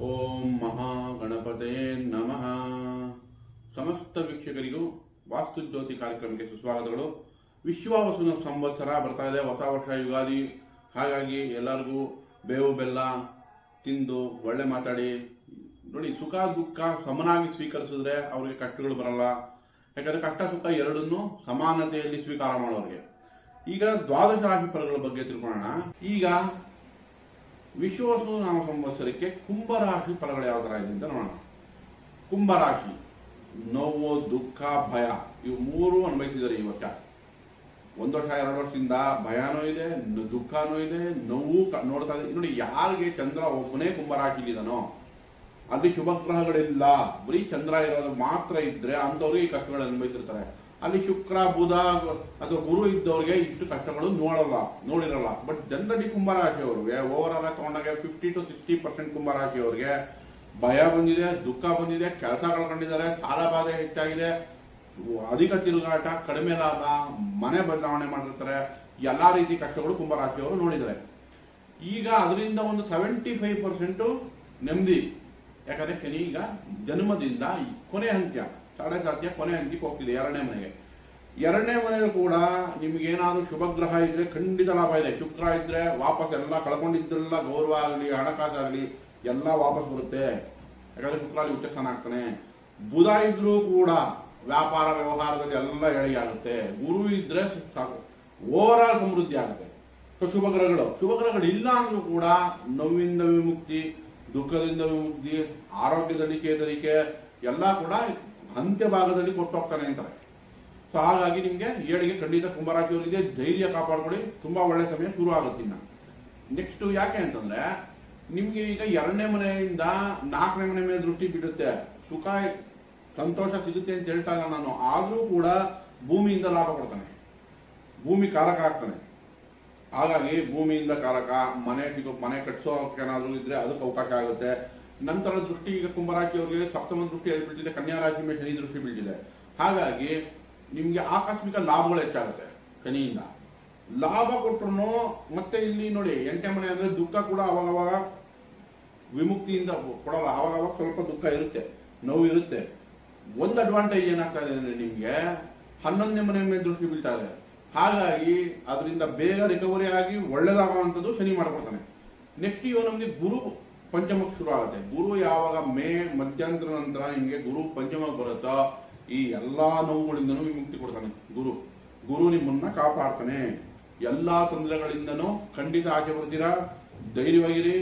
ಓಂ ಮಹಾಗಣಪತೆ ನಮಃ. ಸಮಸ್ತ ವೀಕ್ಷಕರಿಗೂ ವಾಸ್ತು ಜ್ಯೋತಿ ಕಾರ್ಯಕ್ರಮಕ್ಕೆ ಸುಸ್ವಾಗತಗಳು. ವಿಶ್ವಾವಸು ಸಂವತ್ಸರ ಬರ್ತಾ ಇದೆ, ಹೊಸ ವರ್ಷ ಯುಗಾದಿ. ಹಾಗಾಗಿ ಎಲ್ಲರಿಗೂ ಬೇವು ಬೆಲ್ಲ ತಿಂದು ಒಳ್ಳೆ ಮಾತಾಡಿ ನೋಡಿ, ಸುಖ ದುಃಖ ಸಮನಾಗಿ ಸ್ವೀಕರಿಸಿದ್ರೆ ಅವ್ರಿಗೆ ಕಷ್ಟಗಳು ಬರಲ್ಲ. ಯಾಕಂದ್ರೆ ಕಷ್ಟ ಸುಖ ಎರಡನ್ನೂ ಸಮಾನತೆಯಲ್ಲಿ ಸ್ವೀಕಾರ ಮಾಡೋರಿಗೆ. ಈಗ ದ್ವಾದಶ ರಾಶಿ ಫಲಗಳ ಬಗ್ಗೆ ತಿಳ್ಕೊಳ್ಳೋಣ. ಈಗ ವಿಶ್ವಾವಸು ನಾಮ ಸಂವತ್ಸರಕ್ಕೆ ಕುಂಭರಾಶಿ ಫಲಗಳು ಯಾವ ತರ ಇದೆ ಅಂತ ನೋಡೋಣ. ಕುಂಭರಾಶಿ ನೋವು, ದುಃಖ, ಭಯ ಇವು ಮೂರು ಅನುಭವಿಸಿದ್ದಾರೆ ಈ ವರ್ಷ. ಒಂದು ವರ್ಷ 2 ವರ್ಷದಿಂದ ಭಯನೂ ಇದೆ, ದುಃಖನೂ ಇದೆ, ನೋವು ನೋಡ್ತಾ ಇದೆ. ನೋಡಿ, ಯಾರಿಗೆ ಚಂದ್ರ ಒಬ್ಬನೇ ಕುಂಭರಾಶಿಲಿದಾನೋ ಅಲ್ಲಿ ಶುಭ ಗ್ರಹಗಳಿಲ್ಲ, ಬರೀ ಚಂದ್ರ ಇರೋದು ಮಾತ್ರ ಇದ್ರೆ ಅಂಥವ್ರಿಗೆ ಈ ಕಷ್ಟಗಳು ಅನುಭವಿಸಿರ್ತಾರೆ. ಅಲ್ಲಿ ಶುಕ್ರ ಬುಧ ಅಥವಾ ಗುರು ಇದ್ದವ್ರಿಗೆ ಇಷ್ಟು ಕಷ್ಟಗಳು ನೋಡಿರಲ್ಲ. ಬಟ್ ಜನರಲಿ ಕುಂಭರಾಶಿಯವ್ರಿಗೆ ಓವರ್ ಆಲ್ ತಗೊಂಡಾಗ 50 to 60% ಕುಂಭರಾಶಿಯವ್ರಿಗೆ ಭಯ ಬಂದಿದೆ, ದುಃಖ ಬಂದಿದೆ, ಕೆಲಸ ಕಳ್ಕೊಂಡಿದ್ದಾರೆ, ಸಾಲ ಬಾಧೆ ಹೆಚ್ಚಾಗಿದೆ, ಅಧಿಕ ತಿರುಗಾಟ, ಕಡಿಮೆ ಲಾಭ, ಮನೆ ಬದಲಾವಣೆ ಮಾಡಿರ್ತಾರೆ. ಎಲ್ಲಾ ರೀತಿ ಕಷ್ಟಗಳು ಕುಂಭರಾಶಿಯವರು ನೋಡಿದ್ದಾರೆ. ಈಗ ಅದರಿಂದ ಒಂದು 75% ನೆಮ್ಮದಿ. ಯಾಕಂದ್ರೆ ಶನಿ ಈಗ ಜನ್ಮದಿಂದ ಕೊನೆ ಹಂತ್ಯ, ಸಾಡೆ ಸಾಧ್ಯ ಕೊನೆ ಹಂತಕ್ಕೆ ಹೋಗ್ತಿದೆ. 2ನೇ ಮನೆಗೆ. 2ನೇ ಮನೆಯಲ್ಲೂ ಕೂಡ ನಿಮ್ಗೆ ಏನಾದ್ರು ಶುಭ ಗ್ರಹ ಇದ್ರೆ ಖಂಡಿತ ಲಾಭ ಇದೆ. ಶುಕ್ರ ಇದ್ರೆ ವಾಪಸ್ ಎಲ್ಲ ಕಳ್ಕೊಂಡಿದ್ದೆಲ್ಲ, ಗೌರವ ಆಗಲಿ, ಹಣಕಾಸಾಗಲಿ ಎಲ್ಲ ವಾಪಸ್ ಬರುತ್ತೆ. ಯಾಕಂದ್ರೆ ಶುಕ್ರ ಅಲ್ಲಿ ಉಚ್ಚ ಸ್ಥಾನ ಆಗ್ತಾನೆ. ಬುಧ ಇದ್ರೂ ಕೂಡ ವ್ಯಾಪಾರ ವ್ಯವಹಾರದಲ್ಲಿ ಎಲ್ಲ ಏಳಿಗೆ ಆಗುತ್ತೆ. ಗುರು ಇದ್ರೆ ಸಾಕು, ಓವರ್ ಆಲ್ ಸಮೃದ್ಧಿ ಆಗುತ್ತೆ. ಸೊ ಶುಭ ಗ್ರಹಗಳು ಇಲ್ಲ ಅಂದ್ರೂ ಕೂಡ ನೋವಿಂದ ವಿಮುಕ್ತಿ, ದುಃಖದಿಂದ ವಿಮುಕ್ತಿ, ಆರೋಗ್ಯದಲ್ಲಿ ಚೇತರಿಕೆ ಎಲ್ಲ ಕೂಡ ಅಂತ್ಯ ಭಾಗದಲ್ಲಿ ಕೊಟ್ಟು ಹೋಗ್ತಾನೆ ಅಂತಾರೆ. ಸೊ ಹಾಗಾಗಿ ನಿಮ್ಗೆ ಏಳಿಗೆ ಖಂಡಿತ ಕುಂಭರಾಶಿಯವರಿಗೆ. ಧೈರ್ಯ ಕಾಪಾಡ್ಕೊಳ್ಳಿ, ತುಂಬಾ ಒಳ್ಳೆ ಸಮಯ ಶುರು ಆಗುತ್ತೆ. ಇನ್ನ ನೆಕ್ಸ್ಟ್ ಯಾಕೆ ಅಂತಂದ್ರೆ ನಿಮ್ಗೆ ಈಗ 2ನೇ ಮನೆಯಿಂದ 4ನೇ ಮನೆ ಮೇಲೆ ದೃಷ್ಟಿ ಬಿಡುತ್ತೆ. ಸುಖ ಸಂತೋಷ ಸಿಗುತ್ತೆ ಅಂತ ಹೇಳ್ತಾ ಇಲ್ಲ ನಾನು. ಆದ್ರೂ ಕೂಡ ಭೂಮಿಯಿಂದ ಲಾಭ ಕೊಡ್ತಾನೆ, ಭೂಮಿ ಕಾರಕ ಆಗ್ತಾನೆ. ಹಾಗಾಗಿ ಭೂಮಿಯಿಂದ ಕಾರಕ, ಮನೆ ಕಟ್ಸೋಕೇನಾದ್ರೂ ಇದ್ರೆ ಅದಕ್ಕೆ ಅವಕಾಶ ಆಗುತ್ತೆ. ನಂತರ ದೃಷ್ಟಿ ಈಗ ಕುಂಭರಾಶಿಯವರಿಗೆ ಸಪ್ತಮ ದೃಷ್ಟಿ ಎಲ್ಲಿ ಬೀಳ್ತಿದೆ, ಕನ್ಯಾ ರಾಶಿ ಮೇಲೆ ಶನಿ ದೃಷ್ಟಿ ಬೀಳ್ತಿದೆ. ಹಾಗಾಗಿ ನಿಮ್ಗೆ ಆಕಸ್ಮಿಕ ಲಾಭಗಳು ಹೆಚ್ಚಾಗುತ್ತೆ ಶನಿಯಿಂದ. ಲಾಭ ಕೊಟ್ಟರು ಮತ್ತೆ ಇಲ್ಲಿ ನೋಡಿ 8ನೇ ಮನೆ ಅಂದ್ರೆ ದುಃಖ ಕೂಡ ಅವಾಗವಾಗ ವಿಮುಕ್ತಿಯಿಂದ ಕೊಡಲ್ಲ. ಅವಾಗವಾಗ ಸ್ವಲ್ಪ ದುಃಖ ಇರುತ್ತೆ, ನೋವು ಇರುತ್ತೆ. ಒಂದು ಅಡ್ವಾಂಟೇಜ್ ಏನಾಗ್ತಾ ಇದೆ ಅಂದ್ರೆ ನಿಮ್ಗೆ 11ನೇ ಮನೆ ಮೇಲೆ ದೃಷ್ಟಿ ಬೀಳ್ತಾ ಇದೆ. ಹಾಗಾಗಿ ಅದರಿಂದ ಬೇಗ ರಿಕವರಿ ಆಗಿ ಒಳ್ಳೇದಾಗುವಂಥದ್ದು ಶನಿ ಮಾಡ್ಕೊಡ್ತಾನೆ. ನೆಕ್ಸ್ಟ್ ಇವಾಗ ನಮ್ಗೆ ಗುರು ಪಂಚಮಕ್ಕೆ ಶುರು ಆಗುತ್ತೆ. ಗುರು ಯಾವಾಗ ಮೇ ಮಧ್ಯಂತರ ನಂತರ ನಿಮ್ಗೆ ಗುರು ಪಂಚಮಕ್ಕೆ ಬರುತ್ತೋ ಈ ಎಲ್ಲಾ ನೋವುಗಳಿಂದನೂ ವಿಮುಕ್ತಿ ಕೊಡ್ತಾನೆ. ಗುರು ನಿಮ್ಮನ್ನ ಕಾಪಾಡ್ತಾನೆ. ಎಲ್ಲಾ ತೊಂದರೆಗಳಿಂದನೂ ಖಂಡಿತ ಆಚೆ ಬರ್ತೀರಾ. ಧೈರ್ಯವಾಗಿರಿ.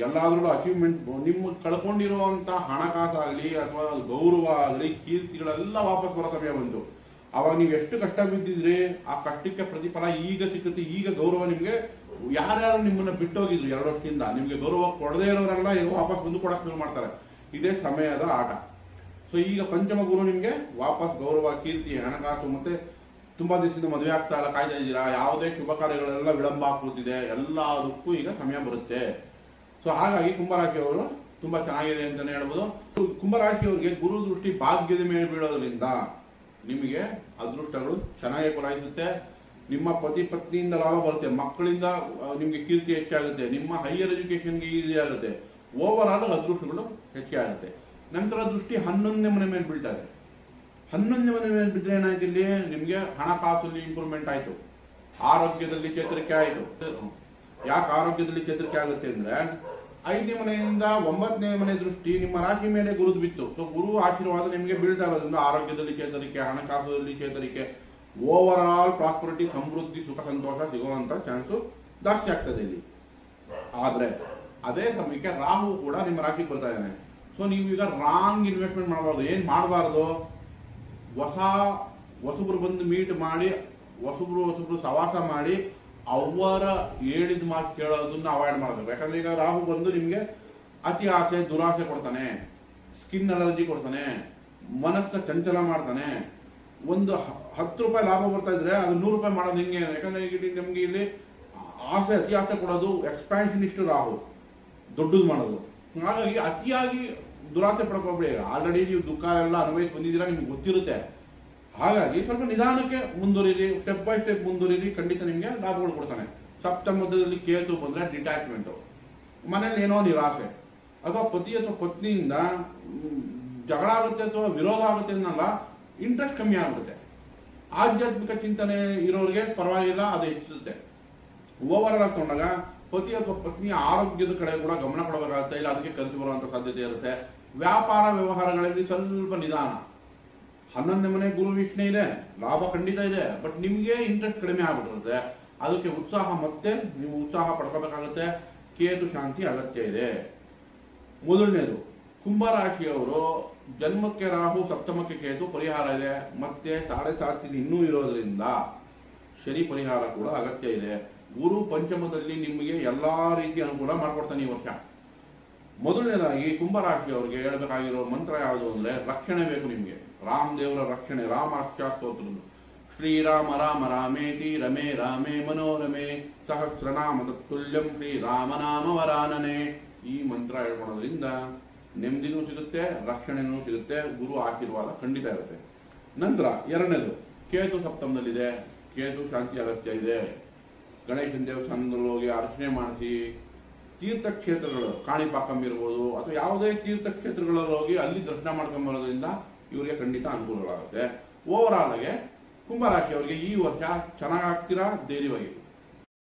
ಎಲ್ಲಾದ್ರೂ ಅಚೀವ್ಮೆಂಟ್, ನಿಮ್ಮ ಕಳ್ಕೊಂಡಿರುವಂತ ಹಣಕಾಸಾಗ್ಲಿ ಅಥವಾ ಗೌರವ ಆಗಲಿ, ಕೀರ್ತಿಗಳೆಲ್ಲ ವಾಪಸ್ ಬರೋ ಸಮಯ ಬಂತು. ಅವಾಗ ನೀವು ಎಷ್ಟು ಕಷ್ಟ ಬಿದ್ದಿದ್ರಿ, ಆ ಕಷ್ಟಕ್ಕೆ ಪ್ರತಿಫಲ ಈಗ ಸಿಕ್ಕುತ್ತೆ. ಈಗ ಗೌರವ ನಿಮ್ಗೆ, ಯಾರ್ಯಾರು ನಿಮ್ಮನ್ನ ಬಿಟ್ಟೋಗಿದ್ರು 2 ವರ್ಷದಿಂದ, ನಿಮ್ಗೆ ಗೌರವ ಕೊಡದೇ ಇರೋರೆಲ್ಲ ವಾಪಸ್ ಬಂದು ಕೊಡಕ್ ಶುರು ಮಾಡ್ತಾರೆ. ಇದೇ ಸಮಯದ ಆಟ. ಸೊ ಈಗ ಪಂಚಮ ಗುರು ನಿಮ್ಗೆ ವಾಪಸ್ ಗೌರವ, ಕೀರ್ತಿ, ಹಣಕಾಸು, ಮತ್ತೆ ತುಂಬಾ ದಿವಸದಿಂದ ಮದುವೆ ಆಗ್ತಾ ಇಲ್ಲ, ಕಾಯ್ತಾ ಇದ್ದೀರಾ, ಯಾವುದೇ ಶುಭ ಕಾರ್ಯಗಳೆಲ್ಲ ವಿಳಂಬ ಆಗ್ಬಿಡ್ತಿದೆ, ಎಲ್ಲದಕ್ಕೂ ಈಗ ಸಮಯ ಬರುತ್ತೆ. ಸೊ ಹಾಗಾಗಿ ಕುಂಭರಾಶಿಯವರು ತುಂಬಾ ಚೆನ್ನಾಗಿದೆ ಅಂತಾನೆ ಹೇಳ್ಬೋದು. ಕುಂಭರಾಶಿಯವರಿಗೆ ಗುರು ದೃಷ್ಟಿ ಭಾಗ್ಯದ ಮೇಲೆ ಬೀಳೋದ್ರಿಂದ ನಿಮಗೆ ಅದೃಷ್ಟಗಳು ಚೆನ್ನಾಗಿ ಕೊಲಾಯಿಸುತ್ತೆ. ನಿಮ್ಮ ಪತಿ ಪತ್ನಿಯಿಂದ ಲಾಭ ಬರುತ್ತೆ, ಮಕ್ಕಳಿಂದ ನಿಮ್ಗೆ ಕೀರ್ತಿ ಹೆಚ್ಚಾಗುತ್ತೆ, ನಿಮ್ಮ ಹೈಯರ್ ಎಜುಕೇಶನ್ಗೆ ಈಸಿ ಆಗುತ್ತೆ. ಓವರ್ ಆಲ್ ಅದೃಷ್ಟಗಳು ಹೆಚ್ಚೆ ಆಗುತ್ತೆ. ನಂತರ ದೃಷ್ಟಿ 11ನೇ ಮನೆ ಮೇಲೆ ಬೀಳ್ತಾ ಇದೆ. 11ನೇ ಮನೆ ಮೇಲೆ ಬಿದ್ದರೆ ಏನಾಯ್ತು, ಇಲ್ಲಿ ನಿಮ್ಗೆ ಹಣಕಾಸಲ್ಲಿ ಇಂಪ್ರೂವ್ಮೆಂಟ್ ಆಯ್ತು, ಆರೋಗ್ಯದಲ್ಲಿ ಚೇತರಿಕೆ ಆಯ್ತು. ಯಾಕೆ ಆರೋಗ್ಯದಲ್ಲಿ ಚೇತರಿಕೆ ಆಗುತ್ತೆ ಅಂದ್ರೆ 5ನೇ ಮನೆಯಿಂದ 9ನೇ ಮನೆ ದೃಷ್ಟಿ ನಿಮ್ಮ ರಾಶಿ ಮೇಲೆ ಗುರುದು ಬಿತ್ತು. ಸೊ ಗುರು ಆಶೀರ್ವಾದ ನಿಮಗೆ ಬೀಳ್ತಾ ಇರೋದ್ರಿಂದ ಆರೋಗ್ಯದಲ್ಲಿ ಚೇತರಿಕೆ, ಹಣಕಾಸಲ್ಲಿ ಚೇತರಿಕೆ, ಓವರ್ ಆಲ್ ಪ್ರಾಸ್ಪರಿಟಿ, ಸಮೃದ್ಧಿ, ಸುಖ ಸಂತೋಷ ಸಿಗುವಂತ ಚಾನ್ಸು ಜಾಸ್ತಿ ಆಗ್ತದೆ ಇಲ್ಲಿ. ಆದ್ರೆ ಅದೇ ಸಮಯಕ್ಕೆ ರಾಹು ಕೂಡ ನಿಮ್ಮ ರಾಶಿಗೆ ಬರ್ತಾ ಇದ್ದಾನೆ. ಸೊ ನೀವೀಗ ರಾಂಗ್ ಇನ್ವೆಸ್ಟ್ಮೆಂಟ್ ಮಾಡಬಾರ್ದು. ಏನ್ ಮಾಡಬಾರ್ದು, ಹೊಸಬ್ರು ಬಂದು ಮೀಟ್ ಮಾಡಿ, ಹೊಸಬ್ರು ಸವಾಸ ಮಾಡಿ ಅವರ ಹೇಳಿದ ಮಾತು ಕೇಳೋದನ್ನ ಅವಾಯ್ಡ್ ಮಾಡಬೇಕು. ಯಾಕಂದ್ರೆ ಈಗ ರಾಹು ಬಂದು ನಿಮ್ಗೆ ಅತಿ ಆಸೆ, ದುರಾಸೆ ಕೊಡ್ತಾನೆ, ಸ್ಕಿನ್ ಅಲರ್ಜಿ ಕೊಡ್ತಾನೆ, ಮನಸ್ಸನ್ನ ಚಂಚಲ ಮಾಡ್ತಾನೆ. ಒಂದು 10 ರೂಪಾಯಿ ಲಾಭ ಬರ್ತಾ ಇದ್ರೆ ಅದು 100 ರೂಪಾಯಿ ಮಾಡೋದು ಹಿಂಗೆ. ಯಾಕಂದ್ರೆ ಈಗ ನಮ್ಗೆ ಇಲ್ಲಿ ಆಸೆ, ಅತಿ ಆಸೆ ಕೊಡೋದು, ಎಕ್ಸ್ಪ್ಯಾನ್ಷನಿಸ್ಟ್ ರಾಹು, ದೊಡ್ಡದು ಮಾಡೋದು. ಹಾಗಾಗಿ ಅತಿಯಾಗಿ ದುರಾಸೆ ಪಡ್ಕೋಬೇಡಿ. ಆಲ್ರೆಡಿ ನೀವು ದುಃಖ ಎಲ್ಲ ಅನುಭವಿಸಿ ಬಂದಿದ್ದೀರಾ, ನಿಮ್ಗೆ ಗೊತ್ತಿರುತ್ತೆ. ಹಾಗಾಗಿ ಸ್ವಲ್ಪ ನಿಧಾನಕ್ಕೆ ಮುಂದುವರಿರಿ, ಸ್ಟೆಪ್ ಬೈ ಸ್ಟೆಪ್ ಮುಂದುವರಿರಿ. ಖಂಡಿತ ನಿಮ್ಗೆ ಲಾಭಗಳು ಕೊಡ್ತಾನೆ. ಸಪ್ತಮದಲ್ಲಿ ಕೇತು ಬಂದ್ರೆ ಡಿಟ್ಯಾಚ್ಮೆಂಟ್, ಮನೇಲಿ ಏನೋ ನಿರಾಸೆ, ಅಥವಾ ಪತಿ ಅಥವಾ ಪತ್ನಿಯಿಂದ ಜಗಳ ಆಗುತ್ತೆ ಅಥವಾ ವಿರೋಧ ಆಗುತ್ತೆ ಅನ್ನಲ್ಲ, ಇಂಟ್ರೆಸ್ಟ್ ಕಮ್ಮಿ ಆಗುತ್ತೆ. ಆಧ್ಯಾತ್ಮಿಕ ಚಿಂತನೆ ಇರೋರಿಗೆ ಪರವಾಗಿಲ್ಲ, ಅದು ಹೆಚ್ಚುತ್ತೆ. ಓವರ್ ಆಗಿ ತಗೊಂಡಾಗ ಪತಿ ಅಥವಾ ಪತ್ನಿಯ ಆರೋಗ್ಯದ ಕಡೆ ಕೂಡ ಗಮನ ಕೊಡಬೇಕಾಗುತ್ತೆ, ಇಲ್ಲ ಅದಕ್ಕೆ ಖರ್ಚು ಬರುವಂತ ಸಾಧ್ಯತೆ ಇರುತ್ತೆ. ವ್ಯಾಪಾರ ವ್ಯವಹಾರಗಳಲ್ಲಿ ಸ್ವಲ್ಪ ನಿಧಾನ. 11ನೇ ಮನೆ ಗುರು ವೀಕ್ಷಣೆ ಇದೆ, ಲಾಭ ಖಂಡಿತ ಇದೆ, ಬಟ್ ನಿಮ್ಗೆ ಇಂಟ್ರೆಸ್ಟ್ ಕಡಿಮೆ ಆಗ್ಬಿಟ್ಟಿರುತ್ತೆ. ಅದಕ್ಕೆ ಉತ್ಸಾಹ ಮತ್ತೆ ನೀವು ಉತ್ಸಾಹ ಪಡ್ಕೋಬೇಕಾಗುತ್ತೆ. ಕೇತು ಶಾಂತಿ ಅಗತ್ಯ ಇದೆ. ಮೊದಲನೇದು ಕುಂಭರಾಶಿಯವರು ಜನ್ಮಕ್ಕೆ ರಾಹು, ಸಪ್ತಮಕ್ಕೆ ಕೇತು ಪರಿಹಾರ ಇದೆ, ಮತ್ತೆ 7.5 ಇನ್ನೂ ಇರೋದ್ರಿಂದ ಶನಿ ಪರಿಹಾರ ಕೂಡ ಅಗತ್ಯ ಇದೆ. ಗುರು ಪಂಚಮದಲ್ಲಿ ನಿಮಗೆ ಎಲ್ಲಾ ರೀತಿಯ ಅನುಕೂಲ ಮಾಡ್ಕೊಡ್ತಾನೆ ಈ ವರ್ಷ. ಮೊದಲನೇದಾಗಿ ಕುಂಭರಾಶಿಯವರಿಗೆ ಹೇಳಬೇಕಾಗಿರೋ ಮಂತ್ರ ಯಾವುದು ಅಂದ್ರೆ, ರಕ್ಷಣೆ ಬೇಕು ನಿಮ್ಗೆ. ರಾಮ್ ದೇವರ ರಕ್ಷಣೆ, ರಾಮಾಕ್ಷ ಸ್ತೋತ್ರದ್ದು. ಶ್ರೀರಾಮ ರಾಮ ರಾಮೇತಿ ರಮೇ ರಾಮೇ ಮನೋರಮೆ ಸಹಸ್ರನಾಮ ತತ್ತುಲ್ಯಂ ಶ್ರೀರಾಮನಾಮ ವರಾನನೆ. ಈ ಮಂತ್ರ ಹೇಳ್ಕೊಳೋದ್ರಿಂದ ನೆಮ್ಮದಿನೂ ಸಿಗುತ್ತೆ, ರಕ್ಷಣೆನೂ ಸಿಗುತ್ತೆ, ಗುರು ಆಶೀರ್ವಾದ ಖಂಡಿತ ಇರುತ್ತೆ. ನಂತರ ಎರಡನೇದು ಕೇತು ಸಪ್ತಮದಲ್ಲಿದೆ, ಕೇತು ಶಾಂತಿ ಅಗತ್ಯ ಇದೆ. ಗಣೇಶನ ದೇವಸ್ಥಾನದಲ್ಲಿ ಹೋಗಿ ಅರ್ಚನೆ ಮಾಡಿಸಿ, ತೀರ್ಥಕ್ಷೇತ್ರಗಳು ಕಾಣಿಪಾಕಂ ಇರ್ಬೋದು ಅಥವಾ ಯಾವುದೇ ತೀರ್ಥಕ್ಷೇತ್ರಗಳಲ್ಲಿ ಹೋಗಿ ಅಲ್ಲಿ ದರ್ಶನ ಮಾಡ್ಕೊಂಡ್ ಬರೋದ್ರಿಂದ ಇವರಿಗೆ ಖಂಡಿತ ಅನುಕೂಲಗಳಾಗುತ್ತೆ. ಓವರ್ ಆಲ್ ಆಗಿ ಕುಂಭರಾಶಿಯವರಿಗೆ ಈ ವರ್ಷ ಚೆನ್ನಾಗಾಗ್ತೀರಾ, ಧೈರ್ಯವಾಗಿ.